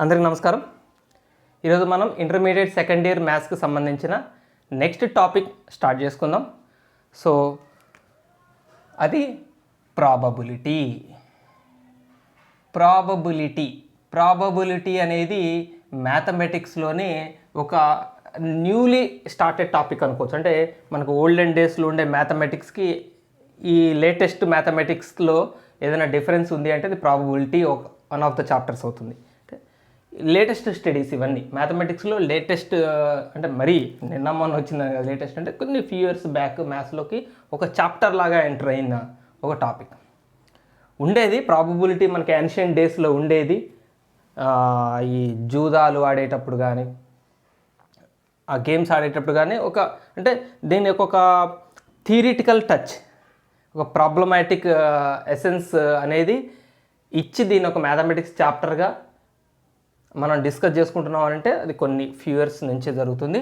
అందరికీ నమస్కారం. ఈరోజు మనం ఇంటర్మీడియట్ సెకండ్ ఇయర్ మ్యాథ్స్కి సంబంధించిన నెక్స్ట్ టాపిక్ స్టార్ట్ చేసుకుందాం. సో అది ప్రాబబిలిటీ. ప్రాబబిలిటీ అనేది మ్యాథమెటిక్స్లోనే ఒక న్యూలీ స్టార్టెడ్ టాపిక్ అనుకోవచ్చు. అంటే మనకు ఓల్డెన్ డేస్లో ఉండే మ్యాథమెటిక్స్కి ఈ లేటెస్ట్ మ్యాథమెటిక్స్లో ఏదైనా డిఫరెన్స్ ఉంది అంటే అది probability one of the chapters అవుతుంది. లేటెస్ట్ స్టడీస్ ఇవన్నీ మ్యాథమెటిక్స్లో లేటెస్ట్ అంటే మరీ నిన్న మొన్న వచ్చిన లేటెస్ట్ అంటే కొన్ని ఫ్యూ ఇయర్స్ బ్యాక్ మ్యాథ్స్లోకి ఒక చాప్టర్ లాగా ఎంటర్ అయిన ఒక టాపిక్ ఉండేది. ప్రాబబిలిటీ మనకి యాన్షియంట్ డేస్లో ఉండేది. ఈ జూదాలు ఆడేటప్పుడు కానీ ఆ గేమ్స్ ఆడేటప్పుడు కానీ అంటే దీని యొక్క ఒక థియరిటికల్ టచ్, ఒక ప్రాబ్లమాటిక్ ఎసెన్స్ అనేది ఇచ్చి దీని ఒక మ్యాథమెటిక్స్ చాప్టర్గా మనం డిస్కస్ చేసుకుంటున్నాం అంటే అది కొన్ని ఫ్యూ ఇయర్స్ నుంచే జరుగుతుంది.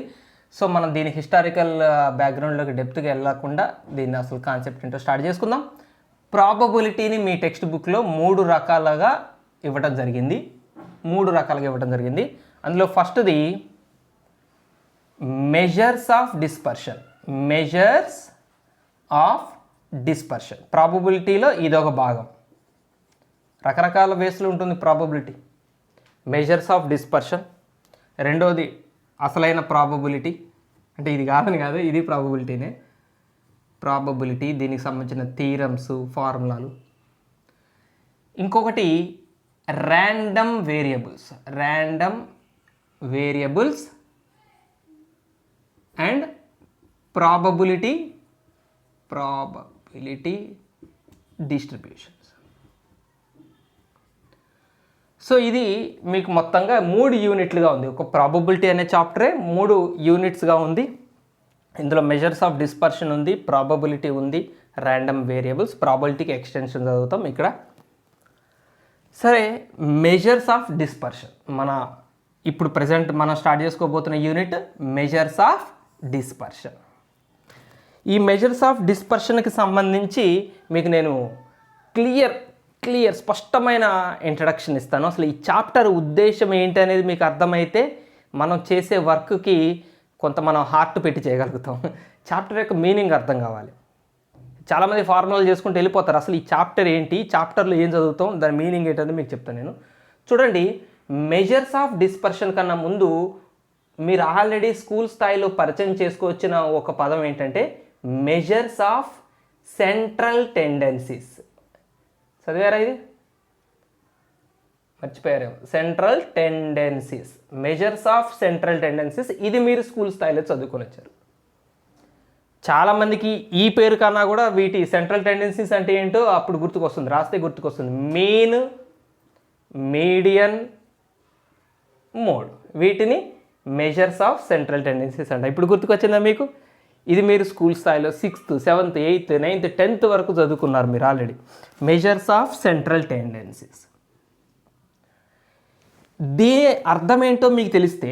సో మనం దీని హిస్టారికల్ బ్యాక్గ్రౌండ్లోకి డెప్త్గా వెళ్ళకుండా దీన్ని అసలు కాన్సెప్ట్ ఏంటో స్టార్ట్ చేసుకుందాం. ప్రాబబిలిటీని మీ టెక్స్ట్ బుక్లో మూడు రకాలుగా ఇవ్వటం జరిగింది. అందులో ఫస్ట్ది మెజర్స్ ఆఫ్ డిస్పర్షన్. ప్రాబబిలిటీలో ఇదొక భాగం. రకరకాల వేస్లో ఉంటుంది ప్రాబబిలిటీ. Measures of dispersion. రెండోది అసలైన ప్రాబబిలిటీ, అంటే ఇది కాదని కాదు, ఇది ప్రాబబిలిటీనే. ప్రాబబిలిటీ దీనికి సంబంధించిన థీరమ్స్, ఫార్ములాలు. ఇంకొకటి random variables and probability distributions. So ఇది మీకు మొత్తంగా 3 యూనిట్లుగా ఉంది. ఒక ప్రాబబిలిటీ అనే చాప్టరే 3 యూనిట్స్గా ఉంది. ఇందులో మెజర్స్ ఆఫ్ డిస్పర్షన్ ఉంది, ప్రాబబిలిటీ ఉంది, ర్యాండమ్ వేరియబుల్స్. ప్రాబబిలిటీకి ఎక్స్టెన్షన్ చదువుతాం ఇక్కడ. సరే, మెజర్స్ ఆఫ్ డిస్పర్షన్ ఇప్పుడు ప్రజెంట్ మనం స్టార్ట్ చేసుకోబోతున్న యూనిట్ మెజర్స్ ఆఫ్ డిస్పర్షన్. ఈ మెజర్స్ ఆఫ్ డిస్పర్షన్కి సంబంధించి మీకు నేను క్లియర్ స్పష్టమైన ఇంట్రడక్షన్ ఇస్తాను. అసలు ఈ చాప్టర్ ఉద్దేశం ఏంటి అనేది మీకు అర్థమైతే మనం చేసే వర్క్కి కొంత మనం హార్ట్ పెట్టి చేయగలుగుతాం. చాప్టర్ యొక్క మీనింగ్ అర్థం కావాలి. చాలామంది ఫార్ములాలు చేసుకుంటూ వెళ్ళిపోతారు. అసలు ఈ చాప్టర్ ఏంటి, చాప్టర్లో ఏం చదువుతాం, దాని మీనింగ్ ఏంటనేది మీకు చెప్తాను నేను. చూడండి, మెజర్స్ ఆఫ్ డిస్పర్షన్ కన్నా ముందు మీరు ఆల్రెడీ స్కూల్ స్థాయిలో పరిచయం చేసుకొచ్చిన ఒక పదం ఏంటంటే మెజర్స్ ఆఫ్ సెంట్రల్ టెండెన్సీస్. చదివారా? ఇది మర్చిపోయారేమో. Central tendencies, measures of central tendencies. ఇది మీరు స్కూల్ స్థాయిలో చదువుకొని వచ్చారు. చాలామందికి ఈ పేరు కన్నా కూడా వీటి సెంట్రల్ టెండెన్సీస్ అంటే ఏంటో అప్పుడు గుర్తుకొస్తుంది, రాస్తే గుర్తుకొస్తుంది. మీన్, మీడియన్, మోడ్, వీటిని మెజర్స్ ఆఫ్ సెంట్రల్ టెండెన్సీస్ అంట. ఇప్పుడు గుర్తుకొచ్చిందా మీకు? ఇది మీరు స్కూల్ స్థాయిలో 6th, 7th, 8th, 9th, 10th వరకు చదువుకున్నారు మీరు already. Measures of central tendencies. దీని అర్థం ఏంటో మీకు తెలిస్తే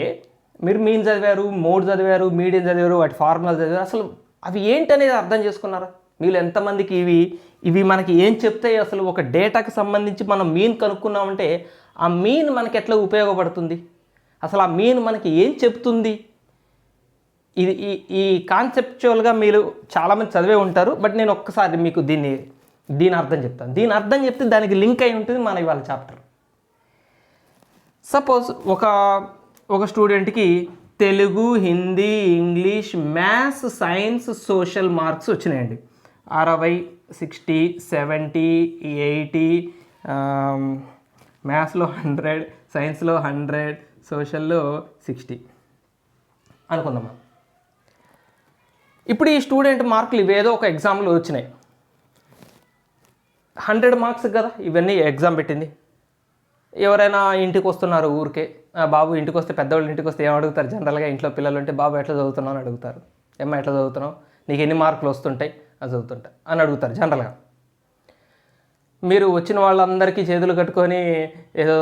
మీరు మీన్ చదివారు, మోడ్ చదివారు, మీడియం చదివారు, వాటి ఫార్ములా చదివారు, అసలు అవి ఏంటనేది అర్థం చేసుకున్నారా? మీరు ఎంతమందికి ఇవి మనకి ఏం చెప్తాయి? అసలు ఒక డేటాకి సంబంధించి మనం మీన్ కనుక్కున్నామంటే ఆ మీన్ మనకి ఎట్లా ఉపయోగపడుతుంది, అసలు ఆ మీన్ మనకి ఏం చెప్తుంది, ఇది ఈ కాన్సెప్చువల్గా మీరు చాలామంది చదివే ఉంటారు. బట్ నేను ఒక్కసారి మీకు దీని అర్థం చెప్తాను. దీని అర్థం చెప్తే దానికి లింక్ అయి ఉంటుంది మన ఇవాళ చాప్టర్. సపోజ్ ఒక స్టూడెంట్కి Telugu, Hindi, English, maths, science, social marks వచ్చినాయండి. 60, 60, 70, 80, మ్యాథ్స్లో 100, సైన్స్లో 100, సోషల్లో 60 అనుకుందాం. ఇప్పుడు ఈ స్టూడెంట్ మార్కులు ఇవేదో ఒక ఎగ్జామ్లో వచ్చినాయి. 100 మార్క్స్ కదా ఇవన్నీ ఎగ్జామ్ పెట్టింది. ఎవరైనా ఇంటికి వస్తున్నారు ఊరికే, బాబు ఇంటికి వస్తే, పెద్దవాళ్ళు ఇంటికి వస్తే ఏం అడుగుతారు జనరల్గా? ఇంట్లో పిల్లలు ఉంటే బాబు ఎట్లా చదువుతున్నావు అని అడుగుతారు. ఏమ్మా ఎట్లా చదువుతున్నావు, నీకు ఎన్ని మార్కులు వస్తుంటాయి, అది చదువుతుంటా అని అడుగుతారు జనరల్గా. మీరు వచ్చిన వాళ్ళందరికీ చేతులు కట్టుకొని ఏదో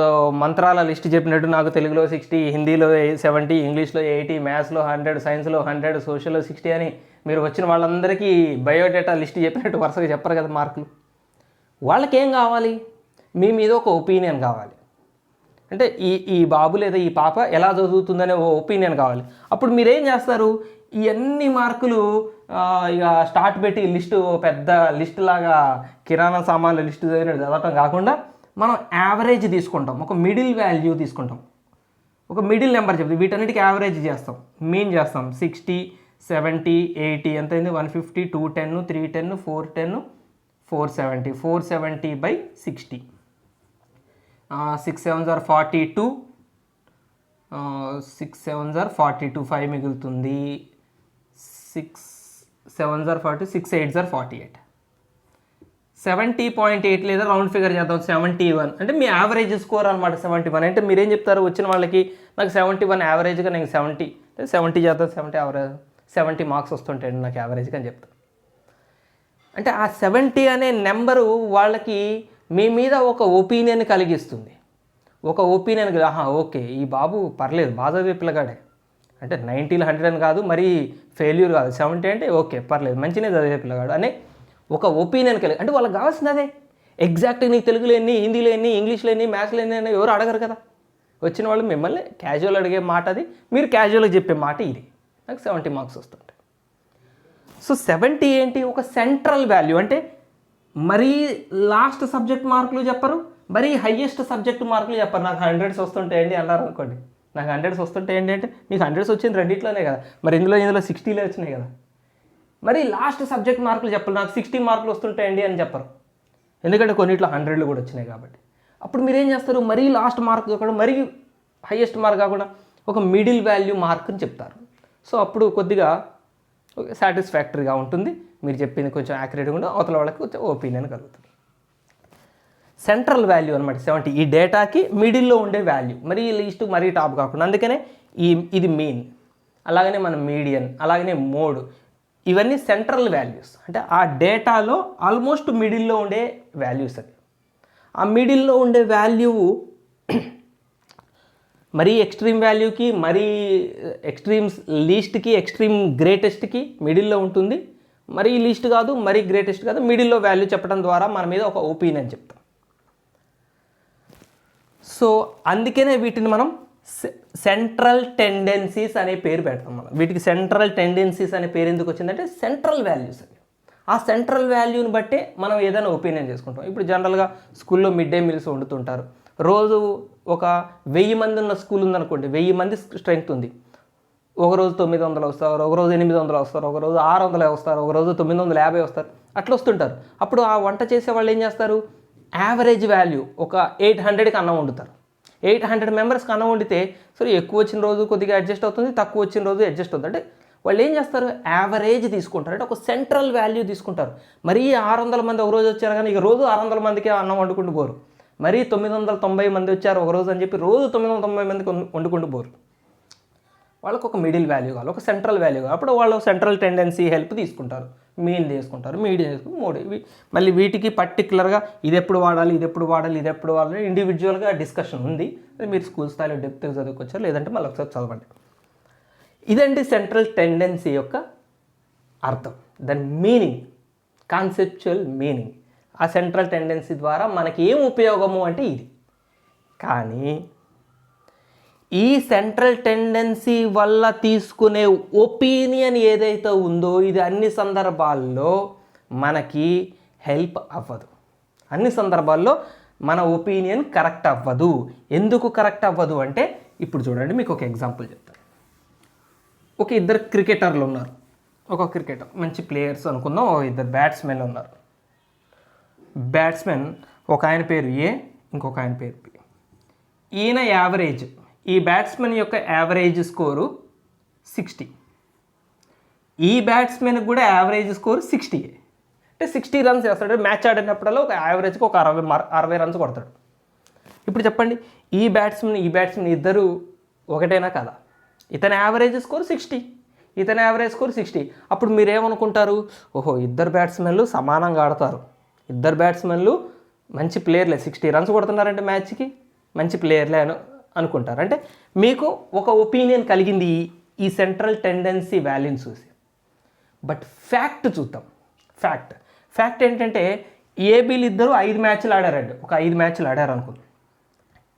మంత్రాల లిస్ట్ చెప్పినట్టు నాకు తెలుగులో 60, హిందీలో 70, ఇంగ్లీష్లో 80, మ్యాథ్స్లో 100, సైన్స్లో 100, సోషల్లో 60 అని మీరు వచ్చిన వాళ్ళందరికీ బయోడేటా లిస్ట్ చెప్పినట్టు వరుసగా చెప్పరు కదా మార్కులు. వాళ్ళకేం కావాలి? మీ మీద ఒక ఒపీనియన్ కావాలి. అంటే ఈ బాబు లేదా ఈ పాప ఎలా చదువుతుందనే ఓ ఒపీనియన్ కావాలి. అప్పుడు మీరేం చేస్తారు, ఈ అన్ని మార్కులు ఇక స్టార్ట్ పెట్టి లిస్టు పెద్ద లిస్ట్ లాగా కిరాణా సామాన్ల లిస్టు చదవటం కాకుండా మనం యావరేజ్ తీసుకుంటాం, ఒక మిడిల్ వాల్యూ తీసుకుంటాం, ఒక మిడిల్ నెంబర్ చెప్తాం, వీటన్నిటికి యావరేజ్ చేస్తాం, మీన్ చేస్తాం. 60, 70, 80 ఎంత అయింది, 150, 210, 310, 410, 470, 470/60. 6 7s are 42, 6 7s are 42, 5 మిగులుతుంది. 6 7s are 40, 6 8s are 48. 70.8 లేదా రౌండ్ ఫిగర్ చేద్దాం 71 అంటే మీ యావరేజ్ స్కోర్ అనమాట. 71 అంటే మీరేం చెప్తారు వచ్చిన వాళ్ళకి, నాకు 71 యావరేజ్గా, నేను 70 చేద్దాం, 70 యావరేజ్ 70 మార్క్స్ వస్తుంటాయండి నాకు యావరేజ్గా అని చెప్తాను. అంటే ఆ 70 అనే నెంబరు వాళ్ళకి మీ మీద ఒక ఒపీనియన్ కలిగిస్తుంది. ఒక ఒపీనియన్, ఓకే ఈ బాబు పర్లేదు బాగా చదివే పిల్లగాడే, అంటే 90లో 100 అని కాదు, మరీ ఫెయిల్యూర్ కాదు, 70 అంటే ఓకే పర్లేదు మంచిగా చదివే పిల్లగాడు అనే ఒక ఒపీనియన్ కలిగి, అంటే వాళ్ళకి కావాల్సింది అదే. ఎగ్జాక్ట్గా నీకు తెలుగులో ఎన్ని, హిందీలో ఎన్ని, ఇంగ్లీష్లో ఎన్ని, మ్యాథ్స్లో ఎన్ని అని ఎవరు అడగరు కదా. వచ్చిన వాళ్ళు మిమ్మల్ని క్యాజువల్ అడిగే మాట అది, మీరు క్యాజువల్గా చెప్పే మాట ఇది. నాకు 70 మార్క్స్ వస్తుంటాయి. సో 70 ఏంటి, ఒక సెంట్రల్ వాల్యూ. అంటే మరీ లాస్ట్ సబ్జెక్ట్ మార్కులు చెప్పరు, మరీ హయ్యెస్ట్ సబ్జెక్ట్ మార్కులు చెప్పరు. నాకు 100s వస్తుంటాయండి అన్నారు అనుకోండి, నాకు 100s వస్తుంటాయండి అంటే మీకు 100s వచ్చింది రెండిట్లోనే కదా, మరి ఇందులో 60లే వచ్చినాయి కదా. మరి లాస్ట్ సబ్జెక్ట్ మార్కులు చెప్పరు, నాకు 60 మార్కులు వస్తుంటాయండి అని చెప్పరు, ఎందుకంటే కొన్నిట్లో 100లు కూడా వచ్చినాయి కాబట్టి. అప్పుడు మీరేం చేస్తారు, మరీ లాస్ట్ మార్క్ కాకుండా మరీ హయ్యెస్ట్ మార్క్ కాకుండా ఒక మిడిల్ వాల్యూ మార్క్ని చెప్తారు. సో అప్పుడు కొద్దిగా సాటిస్ఫాక్టరీగా ఉంటుంది, మీరు చెప్పింది కొంచెం యాక్యురేట్గా ఉంటే అవతల వాళ్ళకి కొంచెం ఒపీనియన్ కలుగుతుంది. సెంట్రల్ వాల్యూ అనమాట 70, ఈ డేటాకి మిడిల్లో ఉండే వాల్యూ, మరీ లీస్ట్ మరీ టాప్ కాకుండా. అందుకనే ఇది మీన్, అలాగనే మన మీడియన్, అలాగనే మోడ్, ఇవన్నీ సెంట్రల్ వాల్యూస్. అంటే ఆ డేటాలో ఆల్మోస్ట్ మిడిల్లో ఉండే వాల్యూస్ అవి. ఆ మిడిల్లో ఉండే వాల్యూ మరీ ఎక్స్ట్రీమ్ వాల్యూకి, మరీ ఎక్స్ట్రీమ్స్ లీస్ట్కి, ఎక్స్ట్రీమ్ గ్రేటెస్ట్కి మిడిల్లో ఉంటుంది. మరీ లీస్ట్ కాదు, మరీ గ్రేటెస్ట్ కాదు, మిడిల్లో వాల్యూ చెప్పడం ద్వారా మన మీద ఒక ఒపీనియన్ చెప్తాం. సో అందుకనే వీటిని మనం సెంట్రల్ టెండెన్సీస్ అనే పేరు పెడతాం. మనం వీటికి సెంట్రల్ టెండెన్సీస్ అనే పేరు ఎందుకు వచ్చిందంటే సెంట్రల్ వాల్యూస్ అవి. ఆ సెంట్రల్ వాల్యూని బట్టే మనం ఏదైనా ఒపీనియన్ చేసుకుంటాం. ఇప్పుడు జనరల్గా స్కూల్లో మిడ్ డే మీల్స్ వండుతుంటారు. రోజు ఒక 1000 మంది ఉన్న స్కూల్ ఉందనుకోండి, 1000 మంది స్ట్రెంగ్త్ ఉంది. ఒకరోజు 900 వస్తారు, ఒకరోజు 800 వస్తారు, ఒకరోజు 600 వస్తారు, ఒకరోజు 950 వస్తారు, అట్లా వస్తుంటారు. అప్పుడు ఆ వంట చేసే వాళ్ళు ఏం చేస్తారు, యావరేజ్ వాల్యూ ఒక 800కి అన్నం వండుతారు. 800 మెంబర్స్కి అన్నం వండితే సరే ఎక్కువ వచ్చిన రోజు కొద్దిగా అడ్జస్ట్ అవుతుంది, తక్కువ వచ్చిన రోజు అడ్జస్ట్ అవుతుంది. అంటే వాళ్ళు ఏం చేస్తారు, యావరేజ్ తీసుకుంటారు, అంటే ఒక సెంట్రల్ వాల్యూ తీసుకుంటారు. మరీ 600 మంది ఒక రోజు వచ్చారు కానీ ఇక రోజు 600 మందికి అన్నం వండుకుంటూ పోరు. మరీ 990 మంది వచ్చారు ఒక రోజు అని చెప్పి రోజు 990 మందికి వండుకుంటూ పోరు. వాళ్ళకు ఒక మిడిల్ వాల్యూ కావాలి, ఒక సెంట్రల్ వాల్యూ కావాలి. అప్పుడు వాళ్ళు సెంట్రల్ టెండెన్సీ హెల్ప్ తీసుకుంటారు, మీన్ తీసుకుంటారు, మీడియం తీసుకుంటారు, మోడ్. మళ్ళీ వీటికి పర్టికులర్గా ఇది ఎప్పుడు వాడాలి, ఇది ఎప్పుడు వాడాలి, ఇది ఎప్పుడు వాడాలి ఇండివిజువల్గా డిస్కషన్ ఉంది. మీరు స్కూల్ స్థాయిలో డెప్త్గా చదువుకొచ్చారు, లేదంటే మళ్ళీ ఒకసారి చదవండి. ఇదండి సెంట్రల్ టెండెన్సీ యొక్క అర్థం, దాని మీనింగ్, కాన్సెప్చువల్ మీనింగ్. ఆ సెంట్రల్ టెండెన్సీ ద్వారా మనకి ఏం ఉపయోగము అంటే ఇది. కానీ ఈ సెంట్రల్ టెండెన్సీ వల్ల తీసుకునే ఒపీనియన్ ఏదైతే ఉందో ఇది అన్ని సందర్భాల్లో మనకి హెల్ప్ అవ్వదు. అన్ని సందర్భాల్లో మన ఒపీనియన్ కరెక్ట్ అవ్వదు. ఎందుకు కరెక్ట్ అవ్వదు అంటే ఇప్పుడు చూడండి, మీకు ఒక ఎగ్జాంపుల్ చెప్తాను. ఒక ఇద్దరు క్రికెటర్లు ఉన్నారు. ఒక క్రికెటర్ మంచి ప్లేయర్స్ అనుకుందాం, ఇద్దరు బ్యాట్స్మెన్లు ఉన్నారు. బ్యాట్స్మెన్ ఒక ఆయన పేరు ఏ, ఇంకొక ఆయన పేరు బి. ఈయన యావరేజ్, ఈ బ్యాట్స్మెన్ యొక్క యావరేజ్ స్కోరు 60, ఈ బ్యాట్స్మెన్ కూడా యావరేజ్ స్కోర్ 60. అంటే 60 రన్స్ వేస్తాడు. మ్యాచ్ ఆడినప్పుడల్లా ఒక యావరేజ్కి ఒక 60 రన్స్ కొడతాడు. ఇప్పుడు చెప్పండి, ఈ బ్యాట్స్మెన్ ఇద్దరు ఒకటేనా కదా? ఇతని యావరేజ్ స్కోర్ 60, ఇతని యావరేజ్ స్కోర్ 60. అప్పుడు మీరేమనుకుంటారు, ఓహో ఇద్దరు బ్యాట్స్మెన్లు సమానంగా ఆడతారు, ఇద్దరు బ్యాట్స్మెన్లు మంచి ప్లేయర్లే, 60 రన్స్ కొడుతున్నారంటే మ్యాచ్కి మంచి ప్లేయర్లే అని అనుకుంటారు. అంటే మీకు ఒక ఒపీనియన్ కలిగింది ఈ సెంట్రల్ టెండెన్సీ వాల్యూని చూసి. బట్ ఫ్యాక్ట్ చూద్దాం. ఫ్యాక్ట్ ఏంటంటే ఏబీలు ఇద్దరు 5 మ్యాచ్లు ఆడారండి, ఒక 5 మ్యాచ్లు ఆడారు అనుకుందాం.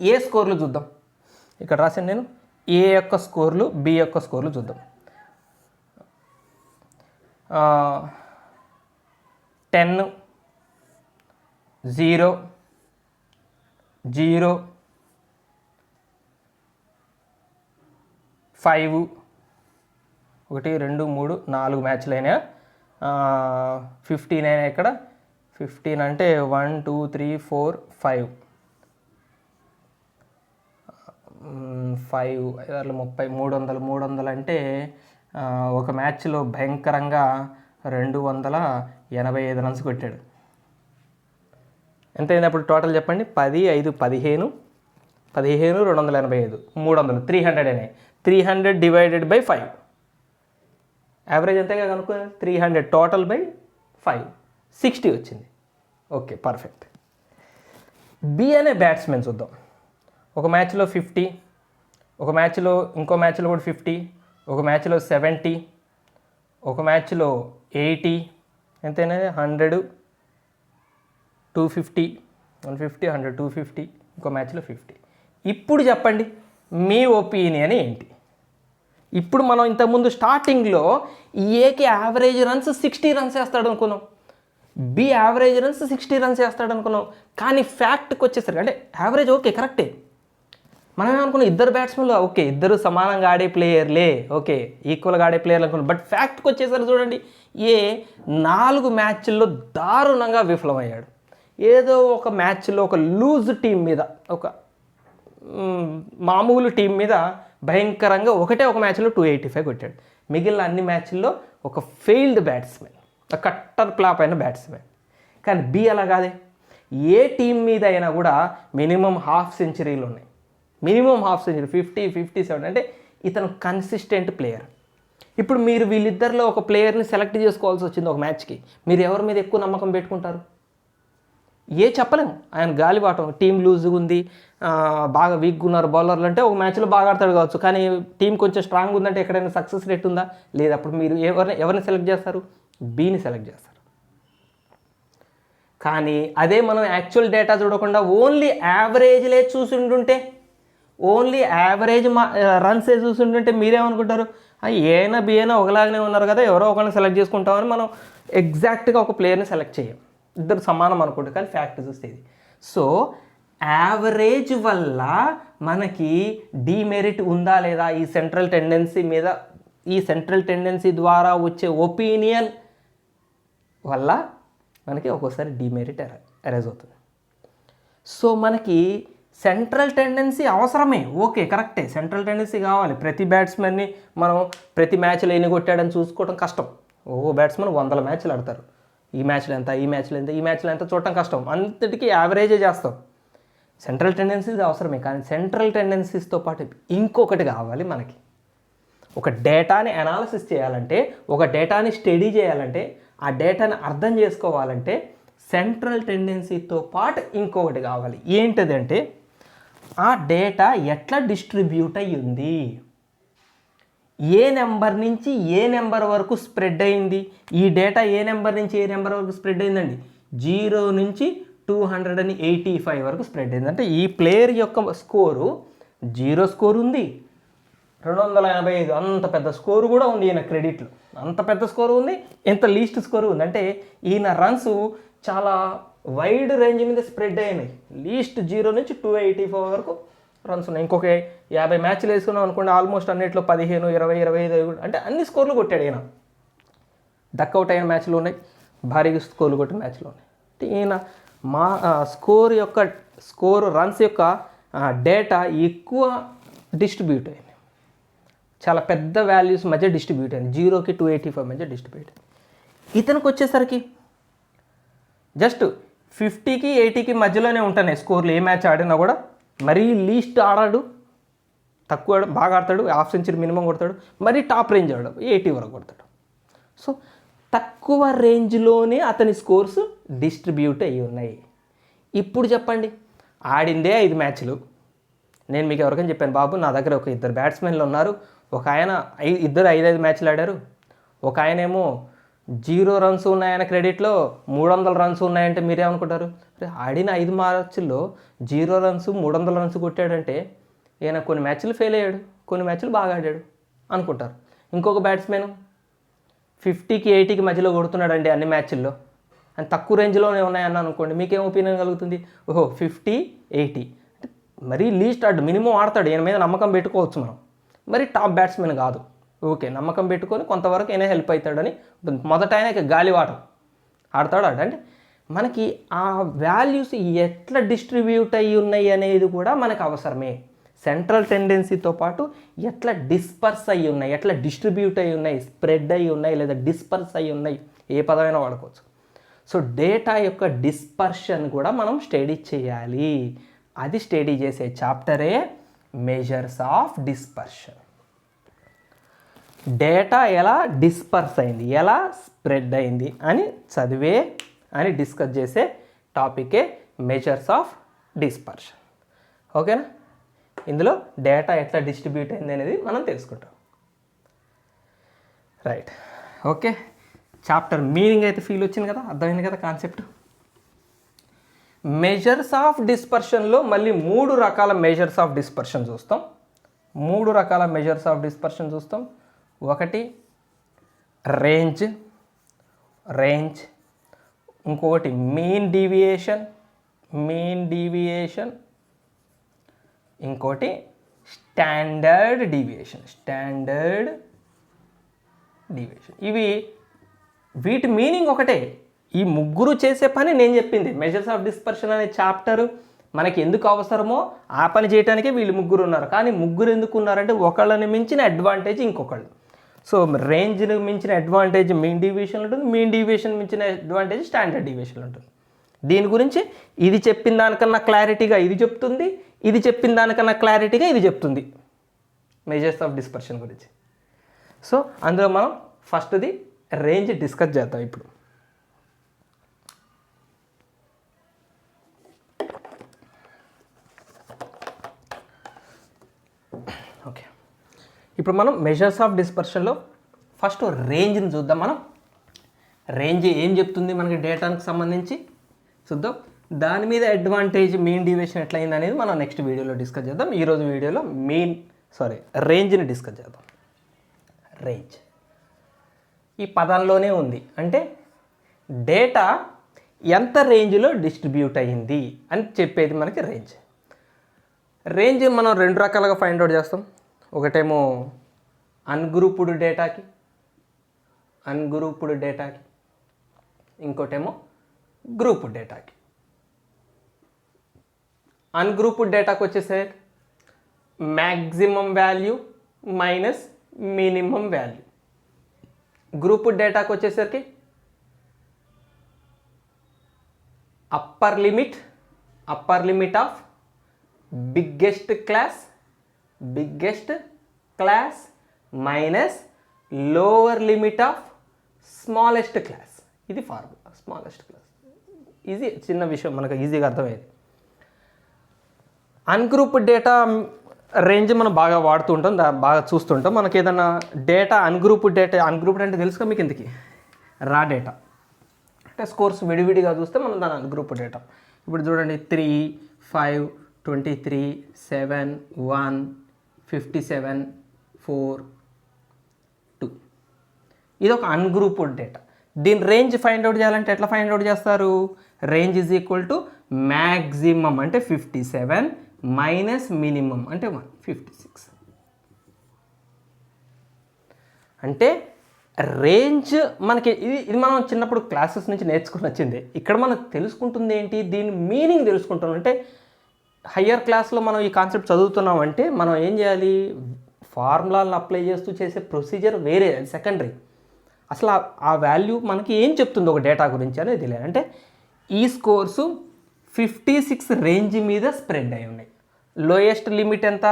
ఏ స్కోర్లు చూద్దాం. ఇక్కడ రాశాను నేను, ఏ యొక్క స్కోర్లు, బి యొక్క స్కోర్లు చూద్దాం. 10, 0, 0, 5, 1, 2, 3, 4 మ్యాచ్లు అయినా. 15 అయినా. ఇక్కడ 15 అంటే 1, 2, 3, 4, 5, 5, 30, 300. 300 అంటే ఒక మ్యాచ్లో భయంకరంగా 285 రన్స్ కొట్టాడు. ఎంత అయింది అప్పుడు టోటల్ చెప్పండి? 10, 5, 15, 285, 300, 300 అయినాయి. 300 డివైడెడ్ బై 5, యావరేజ్ ఎంతగా కనుక్కో, 300 టోటల్ బై 5, 60 వచ్చింది. Okay, perfect. బి అనే బ్యాట్స్మెన్ చూద్దాం. ఒక మ్యాచ్లో 50, ఒక మ్యాచ్లో ఇంకో మ్యాచ్లో కూడా 50, ఒక మ్యాచ్లో 70, ఒక మ్యాచ్లో 80, ఎంతైనా 100, 250, 150, 100, 250, ఇంకో మ్యాచ్లో 50. ఇప్పుడు చెప్పండి మీ ఒపీనియన్ ఏంటి? ఇప్పుడు మనం ఇంతకుముందు స్టార్టింగ్లో ఏకి యావరేజ్ రన్స్ 60 రన్స్ వేస్తాడు అనుకున్నాం, బి యావరేజ్ రన్స్ 60 రన్స్ వేస్తాడు అనుకున్నాం. కానీ ఫ్యాక్ట్కి వచ్చేసరికి అంటే యావరేజ్ ఓకే కరెక్టే, మనం ఏమనుకున్నాం ఇద్దరు బ్యాట్స్మెన్లు ఓకే, ఇద్దరు సమానంగా ఆడే ప్లేయర్లే, ఓకే ఈక్వల్గా ఆడే ప్లేయర్లు అనుకున్నాం. బట్ ఫ్యాక్ట్కి వచ్చేసరికి చూడండి, ఏ 4 మ్యాచ్ల్లో దారుణంగా విఫలమయ్యాడు. ఏదో ఒక మ్యాచ్లో ఒక లూజ్ టీం మీద, ఒక మామూలు టీం మీద భయంకరంగా ఒక మ్యాచ్లో 285 కొట్టాడు. మిగిలిన అన్ని మ్యాచ్ల్లో ఒక ఫెయిల్డ్ బ్యాట్స్మెన్, ఒక కట్టర్ ఫ్లాప్ అయిన బ్యాట్స్మెన్. కానీ బి అలా కాదే, ఏ టీం మీద అయినా కూడా మినిమం హాఫ్ సెంచరీలు ఉన్నాయి. మినిమం హాఫ్ సెంచరీ 50, 57 అంటే ఇతను కన్సిస్టెంట్ ప్లేయర్. ఇప్పుడు మీరు వీళ్ళిద్దరిలో ఒక ప్లేయర్ని సెలెక్ట్ చేసుకోవాల్సి వచ్చింది ఒక మ్యాచ్కి, మీరు ఎవరి మీద ఎక్కువ నమ్మకం పెట్టుకుంటారు? ఏ చెప్పలేము. ఆయన గాలివాటం, టీం లూజ్గా ఉంది, బాగా వీక్గా ఉన్నారు బౌలర్లు అంటే ఒక మ్యాచ్లో బాగా ఆడతాడు కావచ్చు, కానీ టీం కొంచెం స్ట్రాంగ్ ఉందంటే ఎక్కడైనా సక్సెస్ రేట్ ఉందా? లేదు. అప్పుడు మీరు ఎవరిని సెలెక్ట్ చేస్తారు? బీని సెలెక్ట్ చేస్తారు. కానీ అదే మనం యాక్చువల్ డేటా చూడకుండా ఓన్లీ యావరేజ్లే చూసిండుంటే, ఓన్లీ యావరేజ్ రన్సే చూసిండుంటే మీరేమనుకుంటారు? ఏ అయినా బి అయినా ఒకలాగానే ఉన్నారు కదా, ఎవరో ఒకరిని సెలెక్ట్ చేసుకుంటామని మనం ఎగ్జాక్ట్గా ఒక ప్లేయర్ని సెలెక్ట్ చేయం, ఇద్దరు సమానం అనుకుంటారు. కానీ ఫ్యాక్ట్ చూస్తే ఇది. సో యావరేజ్ వల్ల మనకి డీమెరిట్ ఉందా లేదా, ఈ సెంట్రల్ టెండెన్సీ మీద, ఈ సెంట్రల్ టెండెన్సీ ద్వారా వచ్చే ఒపీనియన్ వల్ల మనకి ఒక్కోసారి డీమెరిట్ అరైజ్ అవుతుంది. సో మనకి సెంట్రల్ టెండెన్సీ అవసరమే, ఓకే కరెక్టే, సెంట్రల్ టెండెన్సీ కావాలి. ప్రతి బ్యాట్స్మెన్ని మనం ప్రతి మ్యాచ్లో ఎన్ని కొట్టాడని చూసుకోవడం కష్టం. బ్యాట్స్మెన్ 100 మ్యాచ్లు ఆడతారు, ఈ మ్యాచ్లో ఎంత, ఈ మ్యాచ్లో ఎంత, ఈ మ్యాచ్లో ఎంత చూడటం కష్టం. అంతటికీ యావరేజే చేస్తాం. సెంట్రల్ టెండెన్సీస్ అవసరమే, కానీ సెంట్రల్ టెండెన్సీస్తో పాటు ఇంకొకటి కావాలి మనకి. ఒక డేటాని అనాలిసిస్ చేయాలంటే, ఒక డేటాని స్టడీ చేయాలంటే, ఆ డేటాని అర్థం చేసుకోవాలంటే సెంట్రల్ టెండెన్సీతో పాటు ఇంకొకటి కావాలి. ఏంటిదంటే ఆ డేటా ఎట్లా డిస్ట్రిబ్యూట్ అయ్యి ఉంది, ఏ నెంబర్ నుంచి ఏ నెంబర్ వరకు స్ప్రెడ్ అయింది. ఈ డేటా ఏ నెంబర్ నుంచి ఏ నెంబర్ వరకు స్ప్రెడ్ అయిందండి? 0 నుంచి 285 వరకు స్ప్రెడ్ అయింది. అంటే ఈ ప్లేయర్ యొక్క స్కోరు 0 స్కోర్ ఉంది, 285 అంత పెద్ద స్కోరు కూడా ఉంది. ఈయన క్రెడిట్లు అంత పెద్ద స్కోరు ఉంది, ఎంత లీస్ట్ స్కోరు ఉంది. అంటే ఈయన రన్స్ చాలా వైడ్ రేంజ్ మీద స్ప్రెడ్ అయినాయి. లీస్ట్ 0 నుంచి 285 వరకు రన్స్ ఉన్నాయి. ఇంకొక 50 మ్యాచ్లు వేసుకున్నాం అనుకోండి, ఆల్మోస్ట్ అన్నిట్లో 15, 20, 25 అంటే అన్ని స్కోర్లు కొట్టాడు ఈయన. డక్అవుట్ అయిన మ్యాచ్లు ఉన్నాయి, భారీగా స్కోర్లు కొట్టిన మ్యాచ్లు ఉన్నాయి. అంటే ఈయన మా స్కోర్ రన్స్ యొక్క డేటా ఎక్కువ డిస్ట్రిబ్యూట్ అయింది, చాలా పెద్ద వాల్యూస్ మధ్య డిస్ట్రిబ్యూట్ అయింది, 0కి 285 మధ్య డిస్ట్రిబ్యూట్ అయింది. ఇతనికి వచ్చేసరికి జస్ట్ 50కి 80కి మధ్యలోనే ఉంటున్నాయి స్కోర్లు. ఏ మ్యాచ్ ఆడినా కూడా మరీ లీస్ట్ ఆడాడు, తక్కువ బాగా ఆడతాడు, హాఫ్ సెంచరీ మినిమం కొడతాడు, మరీ టాప్ రేంజ్ ఆడాడు 80 వరకు కొడతాడు. సో తక్కువ రేంజ్లోనే అతని స్కోర్స్ డిస్ట్రిబ్యూట్ అయ్యి ఉన్నాయి. ఇప్పుడు చెప్పండి, ఆడిందే 5 మ్యాచ్లు. నేను మీకు ఎవరికైనా చెప్పాను, బాబు నా దగ్గర ఒక 2 బ్యాట్స్మెన్లు ఉన్నారు, ఒక ఆయన 5 మ్యాచ్లు ఆడారు, ఒక ఆయనేమో 0 రన్స్ ఉన్నాయన్న క్రెడిట్లో 300 రన్స్ ఉన్నాయంటే మీరేమనుకుంటారు? ఆడిన 5 మ్యాచ్ల్లో 0 రన్స్ 300 రన్స్ కొట్టాడంటే ఈయన కొన్ని మ్యాచ్లు ఫెయిల్ అయ్యాడు, కొన్ని మ్యాచ్లు బాగా ఆడాడు అనుకుంటారు. ఇంకొక బ్యాట్స్మెన్ 50కి 80కి మధ్యలో కొడుతున్నాడండి అన్ని మ్యాచ్ల్లో, అని తక్కువ రేంజ్లోనే ఉన్నాయన్న అనుకోండి, మీకేం ఒపీనియన్ కలుగుతుంది? ఓహో 50, 80 అంటే మరీ లీస్ట్ ఆడు, మినిమం ఆడతాడు, ఈయన మీద నమ్మకం పెట్టుకోవచ్చు మనం, మరి టాప్ బ్యాట్స్మెన్ కాదు. ఓకే, నమ్మకం పెట్టుకొని కొంతవరకు అయినా హెల్ప్ అవుతాడని మొదట ఆయనకి గాలివాటం ఆడతాడు అంటే మనకి ఆ వాల్యూస్ ఎట్లా డిస్ట్రిబ్యూట్ అయ్యి ఉన్నాయి అనేది కూడా మనకు అవసరమే. సెంట్రల్ టెండెన్సీతో పాటు ఎట్లా డిస్పర్స్ అయ్యి ఉన్నాయి, ఎట్లా డిస్ట్రిబ్యూట్ అయ్యి ఉన్నాయి, స్ప్రెడ్ అయ్యి ఉన్నాయి లేదా డిస్పర్స్ అయ్యి ఉన్నాయి, ఏ పదమైనా వాడుకోవచ్చు. సో డేటా యొక్క డిస్పర్షన్ కూడా మనం స్టడీ చేయాలి. అది స్టడీ చేసే చాప్టరే మెజర్స్ ఆఫ్ డిస్పర్షన్. డేటా ఎలా డిస్పర్స్ అయింది, ఎలా స్ప్రెడ్ అయింది అని చదివే అని డిస్కస్ చేసే టాపికే మెజర్స్ ఆఫ్ డిస్పర్షన్. ఓకేనా? ఇందులో డేటా ఎట్లా డిస్ట్రిబ్యూట్ అయింది అనేది మనం తెలుసుకుంటాం. Right, okay. చాప్టర్ మీనింగ్ అయితే ఫీల్ వచ్చింది కదా, అర్థమైంది కదా కాన్సెప్ట్. మెజర్స్ ఆఫ్ డిస్పర్షన్లో మళ్ళీ 3 రకాల మెజర్స్ ఆఫ్ డిస్పర్షన్ చూస్తాం. 3 రకాల మెజర్స్ ఆఫ్ డిస్పర్షన్ చూస్తాం. ఒకటి రేంజ్, ఇంకొకటి మీన్ డీవియేషన్, ఇంకోటి స్టాండర్డ్ డీవియేషన్. ఇవి వీటి మీనింగ్ ఒకటే. ఈ ముగ్గురు చేసే పని నేను చెప్పింది. మెజర్స్ ఆఫ్ డిస్పర్షన్ అనే చాప్టర్ మనకి ఎందుకు అవసరమో ఆ పని చేయడానికే వీళ్ళు ముగ్గురు ఉన్నారు. కానీ ముగ్గురు ఎందుకు ఉన్నారంటే ఒకళ్ళని మించిన అడ్వాంటేజ్ ఇంకొకళ్ళు. సో రేంజ్ని మించిన అడ్వాంటేజ్ మీన్ డీవియేషన్ ఉంటుంది, మీన్ డీవియేషన్ మించిన అడ్వాంటేజ్ స్టాండర్డ్ డీవియేషన్ ఉంటుంది. దీని గురించి ఇది చెప్పిన దానికన్నా క్లారిటీగా ఇది చెప్తుంది, ఇది చెప్పిన దానికన్నా క్లారిటీగా ఇది చెప్తుంది మెజర్స్ ఆఫ్ డిస్పర్షన్ గురించి. సో అందులో మనం ఫస్ట్ది రేంజ్ డిస్కస్ చేద్దాం ఇప్పుడు. ఓకే, ఇప్పుడు మనం మెజర్స్ ఆఫ్ డిస్పర్షన్లో ఫస్ట్ రేంజ్ని చూద్దాం. మనం రేంజ్ ఏం చెప్తుంది మనకి డేటానికి సంబంధించి చూద్దాం. దాని మీద అడ్వాంటేజ్ మీన్ డీవియేషన్ ఎట్లా అయింది అనేది మనం నెక్స్ట్ వీడియోలో డిస్కస్ చేద్దాం. ఈరోజు వీడియోలో రేంజ్ని డిస్కస్ చేద్దాం. రేంజ్ ఈ పదంలోనే ఉంది, అంటే డేటా ఎంత రేంజ్లో డిస్ట్రిబ్యూట్ అయ్యింది అని చెప్పేది మనకి రేంజ్. రేంజ్ మనం 2 రకాలుగా ఫైండ్ అవుట్ చేస్తాం. ఒకటేమో అన్గ్రూప్డ్ డేటాకి, ఇంకోటేమో గ్రూప్డ్ డేటాకి. అన్గ్రూప్డ్ డేటాకి వచ్చేసరికి maximum value minus minimum value. Grouped డేటాకి వచ్చేసరికి upper limit of biggest class minus lower limit of smallest class. ఇది ఫార్ములా. స్మాలెస్ట్ క్లాస్ ఈజీ, చిన్న విషయం, మనకు ఈజీగా అర్థమయ్యేది. అన్గ్రూప్డ్ డేటా రేంజ్ మనం బాగా వాడుతూ ఉంటాం, బాగా చూస్తుంటాం. మనకి ఏదైనా డేటా అన్గ్రూప్డ్ అంటే తెలుసుగా మీకు, ఇంతకీ రా డేటా అంటే స్కోర్స్ విడివిడిగా చూస్తే మనం దాని అన్గ్రూప్డ్ డేటా. ఇప్పుడు చూడండి 3, 5, 23, 7, 1, 57, 4, 2. ఇది ఒక అన్గ్రూప్డ్ డేటా. దీని రేంజ్ ఫైండ్ అవుట్ చేయాలంటే ఎట్లా ఫైండ్ అవుట్ చేస్తారు? Range is equal to maximum అంటే 57 మైనస్ మినిమం అంటే 156. అంటే రేంజ్ మనకి ఇది మనం చిన్నప్పుడు క్లాసెస్ నుంచి నేర్చుకుని వచ్చింది. ఇక్కడ మనం తెలుసుకుంటుంది ఏంటి, దీని మీనింగ్ తెలుసుకుంటున్నాం. అంటే హయ్యర్ క్లాస్లో మనం ఈ కాన్సెప్ట్ చదువుతున్నామంటే మనం ఏం చేయాలి, ఫార్ములాలను అప్లై చేస్తూ చేసే ప్రొసీజర్ వేరే, అది సెకండరీ. అసలు ఆ వాల్యూ మనకి ఏం చెప్తుంది ఒక డేటా గురించి అనేది తెలియాలి. అంటే ఈ స్కోర్సు 56 రేంజ్ మీద స్ప్రెడ్ అయి ఉన్నాయి. లోయెస్ట్ లిమిట్ ఎంత,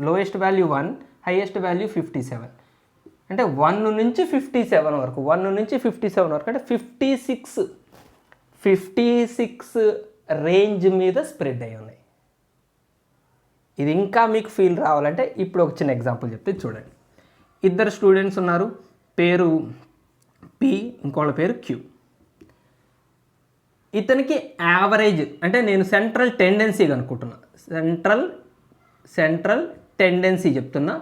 లోయెస్ట్ వాల్యూ 1, హైయెస్ట్ వాల్యూ 57. అంటే 1 నుంచి 57 వరకు, 1 నుంచి 57 వరకు అంటే 56 రేంజ్ మీద స్ప్రెడ్ అయి ఉన్నాయి. ఇది ఇంకా మీకు ఫీల్ రావాలంటే ఇప్పుడు ఒక చిన్న ఎగ్జాంపుల్ చెప్తే చూడండి. 2 స్టూడెంట్స్ ఉన్నారు, పి, ఇంకోళ్ళ పేరు క్యూ. ఇతనికి యావరేజ్ అంటే నేను సెంట్రల్ టెండెన్సీ అనుకుంటున్నా, సెంట్రల్ టెండెన్సీ చెప్తున్నా,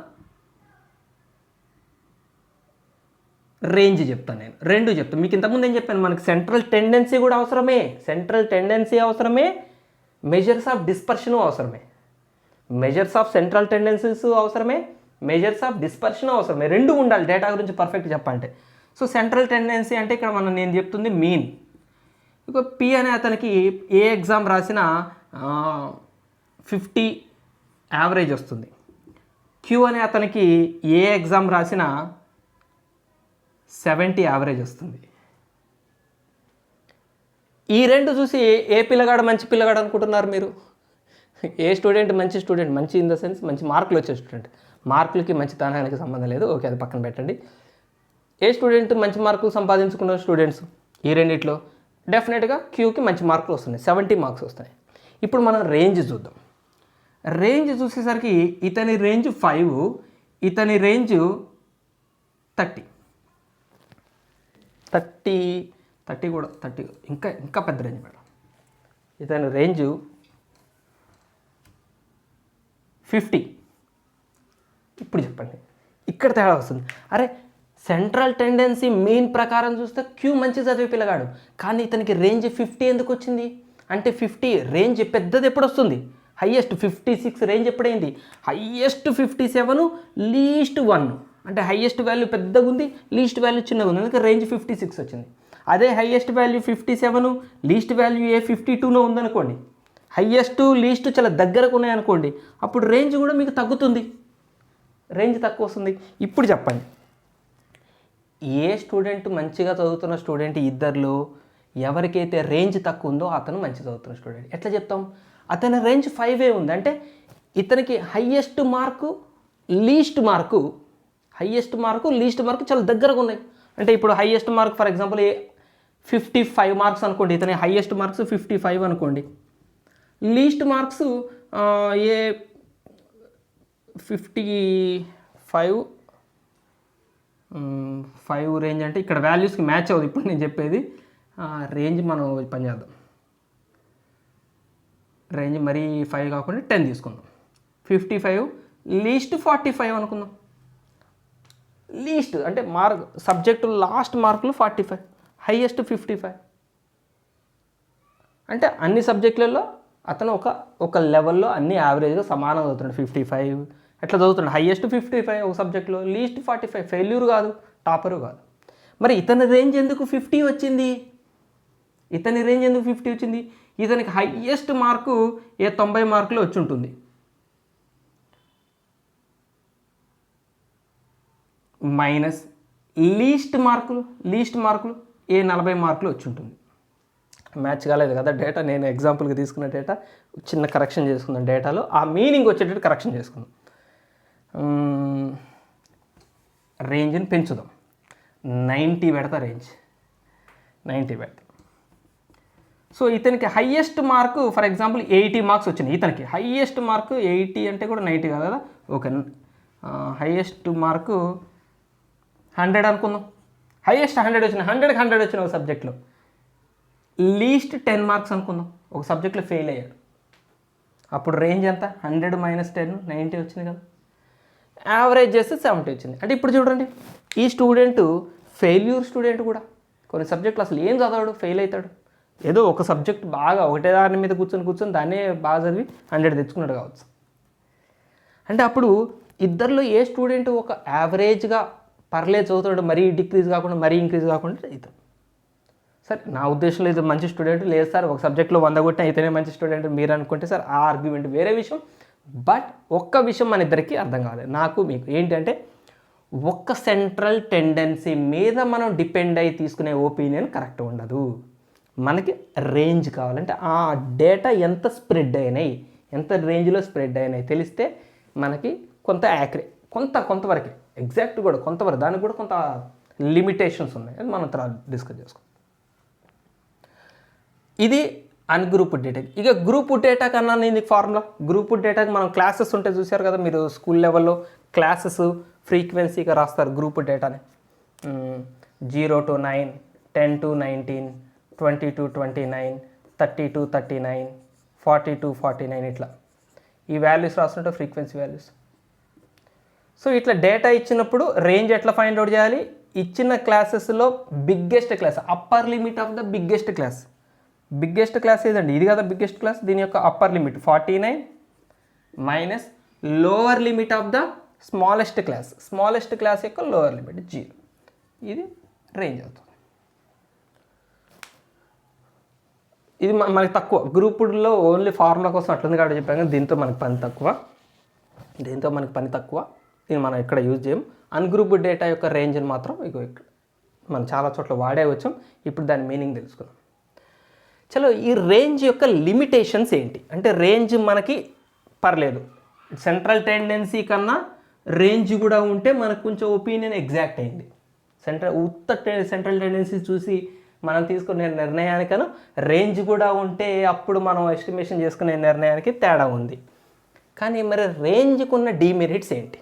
రేంజ్ చెప్తాను నేను, రెండు చెప్తాను. మీకు ఇంతకుముందు ఏం చెప్పాను, మనకి సెంట్రల్ టెండెన్సీ కూడా అవసరమే, సెంట్రల్ టెండెన్సీ అవసరమే, మెజర్స్ ఆఫ్ డిస్పర్షన్ అవసరమే, మెజర్స్ ఆఫ్ సెంట్రల్ టెండెన్సీస్ అవసరమే, మెజర్స్ ఆఫ్ డిస్పర్షన్ అవసరమే, రెండు ఉండాలి డేటా గురించి పర్ఫెక్ట్ చెప్పాలంటే. సో సెంట్రల్ టెండెన్సీ అంటే ఇక్కడ నేను చెప్తుంది మీన్. ఇక పి అనే అతనికి ఏ ఎగ్జామ్ రాసినా 50 యావరేజ్ వస్తుంది. క్యూ అనే అతనికి ఏ ఎగ్జామ్ రాసినా 70 యావరేజ్ వస్తుంది. ఈ రెండు చూసి ఏ పిల్లగాడు మంచి పిల్లగాడు అనుకుంటున్నారు మీరు? ఏ స్టూడెంట్ మంచి స్టూడెంట్, మంచి ఇన్ ద సెన్స్ మంచి మార్కులు వచ్చే స్టూడెంట్, మార్కులకి మంచి తనహానికి సంబంధం లేదు, ఓకే అది పక్కన పెట్టండి. ఏ స్టూడెంట్ మంచి మార్కులు సంపాదించుకున్న స్టూడెంట్స్ ఈ రెండిట్లో డెఫినెట్గా క్యూకి మంచి మార్కులు వస్తున్నాయి, 70 మార్క్స్ వస్తాయి. ఇప్పుడు మనం రేంజ్ చూద్దాం. రేంజ్ చూసేసరికి ఇతని రేంజ్ 5, ఇతని రేంజ్ 30 కూడా 30 ఇంకా పెద్ద రేంజ్ మేడం. ఇతని రేంజ్ 50. ఇప్పుడు చెప్పండి ఇక్కడ తేడా వస్తుంది. అరే సెంట్రల్ టెండెన్సీ మీన్ ప్రకారం చూస్తే క్యూ మంచి చదివే పిల్లగాడు, కానీ ఇతనికి రేంజ్ 50 ఎందుకు వచ్చింది అంటే 50 రేంజ్ పెద్దది ఎప్పుడు వస్తుంది, హయ్యెస్ట్ 56 రేంజ్ ఎప్పుడైంది, హయ్యెస్ట్ 57, లీస్ట్ 1 అంటే హయ్యెస్ట్ వాల్యూ పెద్దగా ఉంది, లీస్ట్ వాల్యూ చిన్నగా ఉంది, అందుకే రేంజ్ 56 వచ్చింది. అదే హయ్యెస్ట్ వాల్యూ 57, లీస్ట్ వాల్యూ 52లో ఉందనుకోండి, హయ్యెస్ట్ లీస్ట్ చాలా దగ్గరకు ఉన్నాయనుకోండి, అప్పుడు రేంజ్ కూడా మీకు తగ్గుతుంది, రేంజ్ తక్కువ వస్తుంది. ఇప్పుడు చెప్పండి ఏ స్టూడెంట్ మంచిగా చదువుతున్న స్టూడెంట్ ఇద్దరిలో ఎవరికైతే రేంజ్ తక్కువ ఉందో అతను మంచి చదువుతున్న స్టూడెంట్. ఎట్లా చెప్తాం? అతని రేంజ్ 5 ఉంది అంటే ఇతనికి హయ్యెస్ట్ మార్కు లీస్ట్ మార్కు చాలా దగ్గరగా ఉన్నాయి. అంటే ఇప్పుడు highest mark for example 55 marks అనుకోండి, ఇతని హయ్యెస్ట్ మార్క్స్ 55 అనుకోండి, లీస్ట్ మార్క్స్ 55 రేంజ్ అంటే ఇక్కడ వాల్యూస్కి మ్యాచ్ అవ్వదు. ఇప్పుడు నేను చెప్పేది రేంజ్ మనం పని చేద్దాం, రేంజ్ మరీ 5 కాకుండా 10 తీసుకుందాం, 55 లీస్ట్ 45 అనుకుందాం. లీస్ట్ అంటే మార్క్ సబ్జెక్టు లాస్ట్ మార్కులు 45, హైయెస్ట్ 55 అంటే అన్ని సబ్జెక్టులలో అతను ఒక లెవెల్లో అన్ని యావరేజ్గా సమానంగా చదువుతున్నాడు. 55 ఎట్లా చదువుతున్నాడు, హైయెస్ట్ 55 ఒక సబ్జెక్ట్లో, లీస్ట్ 45, ఫెయిల్యూర్ కాదు టాపరు కాదు. మరి ఇతని రేంజ్ ఎందుకు 50 వచ్చింది, ఇతనికి హైయెస్ట్ మార్కు 90 మార్కులు వచ్చి ఉంటుంది, మైనస్ లీస్ట్ మార్కులు 40 మార్కులు వచ్చి ఉంటుంది. మ్యాచ్ కాలేదు కదా డేటా, నేను ఎగ్జాంపుల్గా తీసుకున్న డేటా చిన్న కరెక్షన్ చేసుకున్నాను, డేటాలో ఆ మీనింగ్ వచ్చేటట్టు కరెక్షన్ చేసుకున్నాం. రేంజ్ని పెంచుదాం, 90 పెడతా, రేంజ్ 90 పెడతా. సో ఇతనికి highest mark for example 80 marks వచ్చినాయి, ఇతనికి హయ్యెస్ట్ మార్కు 80 అంటే కూడా 90 కాదు కదా, ఓకే హయ్యెస్ట్ మార్కు 100 అనుకుందాం, హయ్యెస్ట్ 100 వచ్చినాయి, 100కి 100 వచ్చిన ఒక సబ్జెక్ట్లో, లీస్ట్ 10 మార్క్స్ అనుకుందాం, ఒక సబ్జెక్ట్లో ఫెయిల్ అయ్యాడు, అప్పుడు రేంజ్ ఎంత, 100 మైనస్ 10 90 వచ్చింది కదా, యావరేజ్ చేస్తే 70 వచ్చింది. అంటే ఇప్పుడు చూడండి ఈ స్టూడెంట్ ఫెయిల్యూర్ స్టూడెంట్ కూడా, కొన్ని సబ్జెక్టులు అసలు ఏం చదవడు, ఫెయిల్ అవుతాడు, ఏదో ఒక సబ్జెక్ట్ బాగా ఒకటే దాని మీద కూర్చొని దాన్నే బాగా చదివి 100 తెచ్చుకున్నాడు కావచ్చు. అంటే అప్పుడు ఇద్దరిలో ఏ స్టూడెంట్ ఒక యావరేజ్గా పర్లేదు చదువుతాడు, మరీ డిక్రీజ్ కాకుండా మరీ ఇంక్రీజ్ కాకుండా అవుతాడు. సార్ నా ఉద్దేశంలో ఇది మంచి స్టూడెంట్ లేదు సార్, ఒక సబ్జెక్ట్లో 100 కొట్టిన అయితేనే మంచి స్టూడెంట్ మీరు అనుకుంటే సార్ ఆ ఆర్గ్యుమెంట్ వేరే విషయం. బట్ ఒక్క విషయం మన ఇద్దరికి అర్థం కాలేదు, నాకు మీకు ఏంటంటే ఒక్క సెంట్రల్ టెండెన్సీ మీద మనం డిపెండ్ అయ్యి తీసుకునే ఒపీనియన్ కరెక్ట్ ఉండదు. మనకి రేంజ్ కావాలంటే ఆ డేటా ఎంత స్ప్రెడ్ అయినాయి, ఎంత రేంజ్లో స్ప్రెడ్ అయినాయి తెలిస్తే మనకి కొంత యాక్యురేట్, కొంతవరకు ఎగ్జాక్ట్ కూడా కొంతవరకు, దానికి కూడా కొంత లిమిటేషన్స్ ఉన్నాయి, అది మనం తర్వాత డిస్కస్ చేసుకుందాం. ఇది అన్గ్రూప్ డేటా. ఇక గ్రూప్ డేటా కన్నా నేను ఫార్ములా, గ్రూప్ డేటాకి మనం క్లాసెస్ ఉంటే చూసారు కదా మీరు స్కూల్ లెవెల్లో, క్లాసెస్ ఫ్రీక్వెన్సీగా రాస్తారు గ్రూప్ డేటాని. 0 to 9, 10 to 19, 20 to 29, 30 to 39, 40 to 49 ఇట్లా ఈ వాల్యూస్ రాస్తుంటే ఫ్రీక్వెన్సీ వాల్యూస్. సో ఇట్లా డేటా ఇచ్చినప్పుడు రేంజ్ ఎట్లా ఫైండ్ అవుట్ చేయాలి? ఇచ్చిన క్లాసెస్లో biggest class, upper limit of the biggest class. Biggest class ఏదండి? ఇది కదా బిగ్గెస్ట్ క్లాస్. దీని యొక్క upper limit 49 minus lower limit of the smallest class. Smallest class యొక్క లోవర్ లిమిట్ 0. ఇది రేంజ్ అవుతుంది. ఇది మనకి తక్కువ. గ్రూపుడ్లో ఓన్లీ ఫార్ములా కోసం అట్లుంది కాబట్టి చెప్పాను కానీ దీంతో మనకి పని తక్కువ. దీన్ని మనం ఇక్కడ యూజ్ చేయం. అన్గ్రూప్డ్ డేటా యొక్క రేంజ్ని మాత్రం ఇక మనం చాలా చోట్ల వాడే వచ్చాం. ఇప్పుడు దాని మీనింగ్ తెలుసుకుందాం. చలో, ఈ రేంజ్ యొక్క లిమిటేషన్స్ ఏంటి అంటే, రేంజ్ మనకి పర్లేదు, సెంట్రల్ టెండెన్సీ కన్నా రేంజ్ కూడా ఉంటే మనకు కొంచెం ఒపీనియన్ ఎగ్జాక్ట్ అయింది. సెంట్రల్ టెండెన్సీ చూసి మనం తీసుకునే నిర్ణయానికను రేంజ్ కూడా ఉంటే అప్పుడు మనం ఎస్టిమేషన్ చేసుకునే నిర్ణయానికి తేడా ఉంది. కానీ మరి రేంజ్కు ఉన్న డీమెరిట్స్ ఏంటి?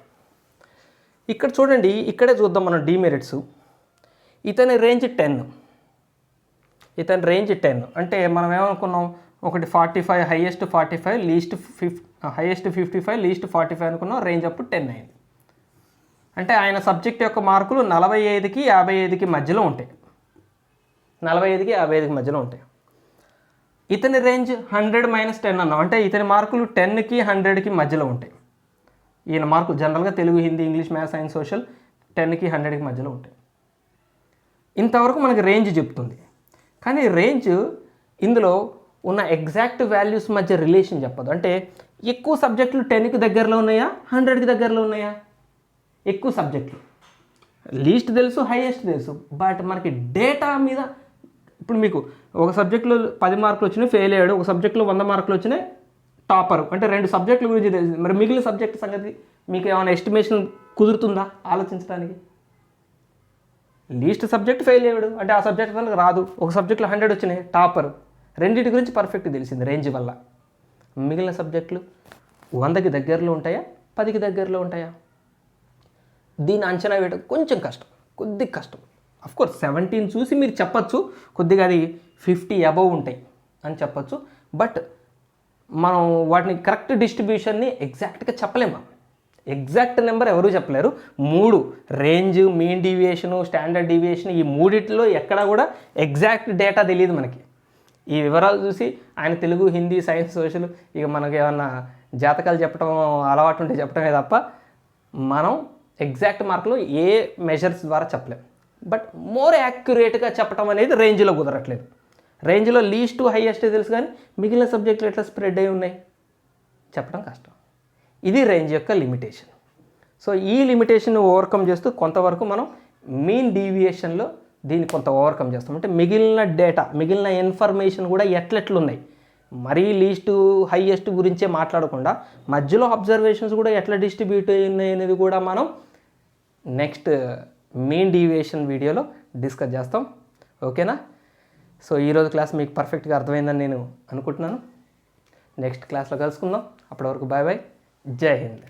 ఇక్కడ చూడండి, ఇక్కడే చూద్దాం మనం డీమెరిట్స్. ఇతని రేంజ్ 10, అంటే మనం ఏమనుకున్నాం, ఒకటి 45, హైయెస్ట్ 45, లీస్ట్ 50, హైయెస్ట్ 55, లీస్ట్ 45 అనుకున్నాం. రేంజ్ అప్పుడు 10 అయింది. అంటే ఆయన సబ్జెక్ట్ యొక్క మార్కులు 45కి 55కి మధ్యలో ఉంటాయి. 45కి 55కి మధ్యలో ఉంటాయి. ఇతని రేంజ్ 100 - 10 అన్నాం. అంటే ఇతని మార్కులు 10కి 100కి మధ్యలో ఉంటాయి. ఈయన మార్కులు జనరల్గా Telugu, Hindi, English, maths, science, social 10కి 100కి మధ్యలో ఉంటాయి. ఇంతవరకు మనకి రేంజ్ చెప్తుంది. కానీ రేంజ్ ఇందులో ఉన్న ఎగ్జాక్ట్ వాల్యూస్ మధ్య రిలేషన్ చెప్పదు. అంటే ఎక్కువ సబ్జెక్టులు 10కి దగ్గరలో ఉన్నాయా, 100కి దగ్గరలో ఉన్నాయా? ఎక్కువ సబ్జెక్టులు, లీస్ట్ తెలుసు, హైయెస్ట్ తెలుసు. బట్ మనకి డేటా మీద ఇప్పుడు మీకు ఒక సబ్జెక్టులో 10 మార్కులు వచ్చినాయి, ఫెయిల్ అయ్యాడు. ఒక సబ్జెక్టులో 100 మార్కులు వచ్చినాయి, టాపర్. అంటే 2 సబ్జెక్టుల గురించి తెలిసింది. మరి మిగిలిన సబ్జెక్ట్ సంగతి మీకు ఏమైనా ఎస్టిమేషన్ కుదురుతుందా ఆలోచించడానికి? లీస్ట్ సబ్జెక్ట్ ఫెయిల్ అయ్యాడు అంటే ఆ సబ్జెక్ట్ కనుక రాదు. ఒక సబ్జెక్టులో 100 వచ్చినాయి, టాపర్. రెండింటి గురించి పర్ఫెక్ట్ తెలిసింది రేంజ్ వల్ల. మిగిలిన సబ్జెక్టులు 100కి దగ్గరలో ఉంటాయా, 10కి దగ్గరలో ఉంటాయా? దీన్ని అంచనా వేయడం కొంచెం కష్టం, కొద్దిగా కష్టం. అఫ్కోర్స్ 17 చూసి మీరు చెప్పచ్చు కొద్దిగా అది 50 అబవ్ ఉంటాయి అని చెప్పచ్చు. బట్ మనం వాటిని కరెక్ట్ డిస్ట్రిబ్యూషన్ని ఎగ్జాక్ట్గా చెప్పలేము. ఎగ్జాక్ట్ నెంబర్ ఎవరూ చెప్పలేరు. 3 range, mean deviation, standard deviation, ఈ మూడిట్లో ఎక్కడా కూడా ఎగ్జాక్ట్ డేటా తెలియదు మనకి. ఈ వివరాలు చూసి ఆయన తెలుగు, హిందీ, సైన్స్, సోషల్ ఇక మనకి ఏమన్నా జాతకాలు చెప్పడం అలవాటు ఉంటే చెప్పడమే తప్ప మనం ఎగ్జాక్ట్ మార్కులు ఏ మెజర్స్ ద్వారా చెప్పలేము. బట్ మోర్ యాక్యురేట్గా చెప్పడం అనేది రేంజ్లో కుదరట్లేదు. రేంజ్లో లీస్ట్ టు హైయెస్ట్ తెలుసు కానీ మిగిలిన సబ్జెక్టులు ఎట్లా స్ప్రెడ్ అయి ఉన్నాయి చెప్పడం కష్టం. ఇది రేంజ్ యొక్క లిమిటేషన్. సో ఈ లిమిటేషన్ ఓవర్కమ్ చేస్తూ కొంతవరకు మనం మీన్ డీవియేషన్లో దీన్ని కొంత ఓవర్కమ్ చేస్తాం. అంటే మిగిలిన డేటా, మిగిలిన ఇన్ఫర్మేషన్ కూడా ఎట్లెట్లున్నాయి, మరీ లీస్ట్ హైయెస్ట్ గురించే మాట్లాడకుండా మధ్యలో అబ్జర్వేషన్స్ కూడా ఎట్లా డిస్ట్రిబ్యూట్ అయ్యాయి అనేది కూడా మనం నెక్స్ట్ మీన్ డీవియేషన్ వీడియోలో డిస్కస్ చేస్తాం. ఓకేనా? సో ఈరోజు క్లాస్ మీకు పర్ఫెక్ట్గా అర్థమైందని నేను అనుకుంటున్నాను. నెక్స్ట్ క్లాస్లో కలుసుకుందాం. అప్పటి వరకు బాయ్ బాయ్. జై హింద్.